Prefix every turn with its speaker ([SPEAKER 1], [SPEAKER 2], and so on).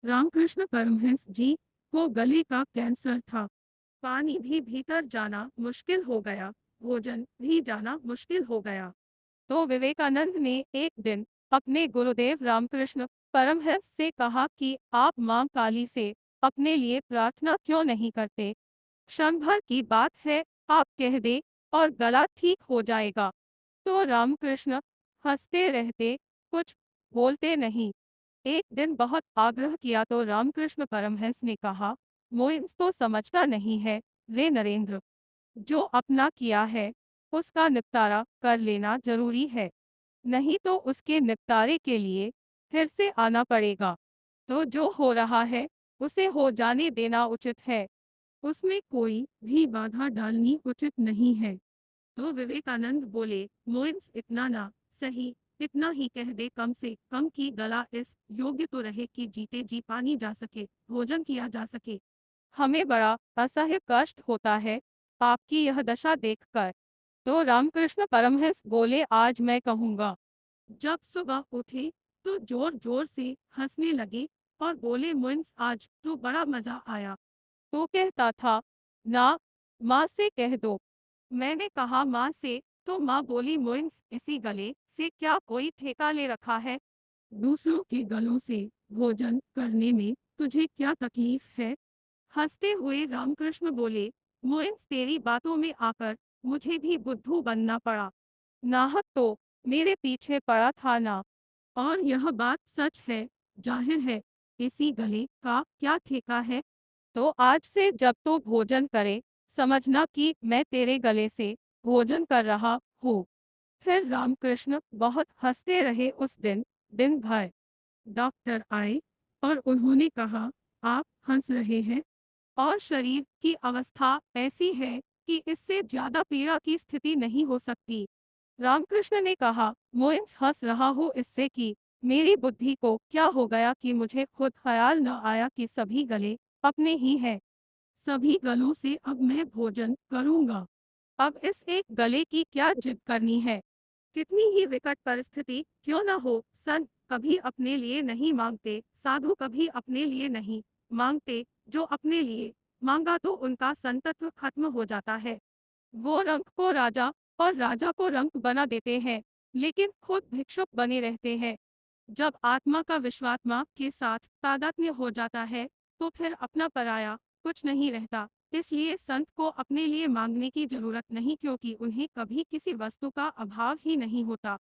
[SPEAKER 1] रामकृष्ण परमहंस जी को गले का कैंसर था। पानी भी भीतर जाना मुश्किल हो गया, भोजन भी जाना मुश्किल हो गया। तो विवेकानंद ने एक दिन अपने गुरुदेव रामकृष्ण परमहंस से कहा कि आप मां काली से अपने लिए प्रार्थना क्यों नहीं करते? क्षण भर की बात है, आप कह दे और गला ठीक हो जाएगा। तो रामकृष्ण हंसते रहते, कुछ बोलते नहीं। एक दिन बहुत आग्रह किया तो रामकृष्ण परमहंस ने कहा, मोइन्स तो समझता नहीं है रे नरेंद्र, जो अपना किया है उसका निपटारा कर लेना जरूरी है, नहीं तो उसके निपटारे के लिए फिर से आना पड़ेगा। तो जो हो रहा है उसे हो जाने देना उचित है, उसमें कोई भी बाधा डालनी उचित नहीं है। तो विवेकानंद बोले, मोइन्स इतना ना सही, इतना ही कह दे कम से कम कि गला इस योग्य तो रहे कि जीते जी पानी जा सके, भोजन किया जा सके। हमें बड़ा असह्य कष्ट होता है आपकी यह दशा देखकर। तो रामकृष्ण परमहंस बोले, आज मैं कहूँगा। जब सुबह उठे तो जोर जोर से हंसने लगे और बोले, मोइन्स आज तो बड़ा मजा आया। तो कहता था, ना, माँ से कह दो। मैंने कहा माँ से, तो माँ बोली, मोइन्स इसी गले से क्या कोई ठेका ले रखा है? दूसरों के गलों से भोजन करने में तुझे क्या तकलीफ है? हंसते हुए रामकृष्ण बोले, मोइन्स तेरी बातों में आकर मुझे भी बुद्धू बनना पड़ा। नाहक तो मेरे पीछे पड़ा था ना। और यह बात सच है, जाहिर है, इसी गले का क्या ठेका है? तो आज से जब तो भोजन करे, समझना कि मैं तेरे गले से भोजन कर रहा हूँ। फिर रामकृष्ण बहुत हंसते रहे उस दिन, दिन भर। डॉक्टर आए और उन्होंने कहा, आप हंस रहे हैं और शरीर की अवस्था ऐसी है कि इससे ज्यादा पीड़ा की स्थिति नहीं हो सकती। रामकृष्ण ने कहा, मोइन्स हंस रहा हूँ इससे कि मेरी बुद्धि को क्या हो गया कि मुझे खुद ख्याल न आया कि सभी गले अपने ही हैं। सभी गलों से अब मैं भोजन करूंगा। अब इस एक गले की क्या जिद करनी है? कितनी ही विकट परिस्थिति क्यों न हो, संत कभी अपने लिए नहीं मांगते, साधु कभी अपने लिए नहीं मांगते। जो अपने लिए मांगा तो उनका संतत्व खत्म हो जाता है। वो रंक को राजा और राजा को रंक बना देते हैं, लेकिन खुद भिक्षुक बने रहते हैं। जब आत्मा का विश्वात्मा के साथ तादात्म्य हो जाता है, तो फिर अपना पराया कुछ नहीं रहता। इसलिए संत को अपने लिए मांगने की जरूरत नहीं, क्योंकि उन्हें कभी किसी वस्तु का अभाव ही नहीं होता।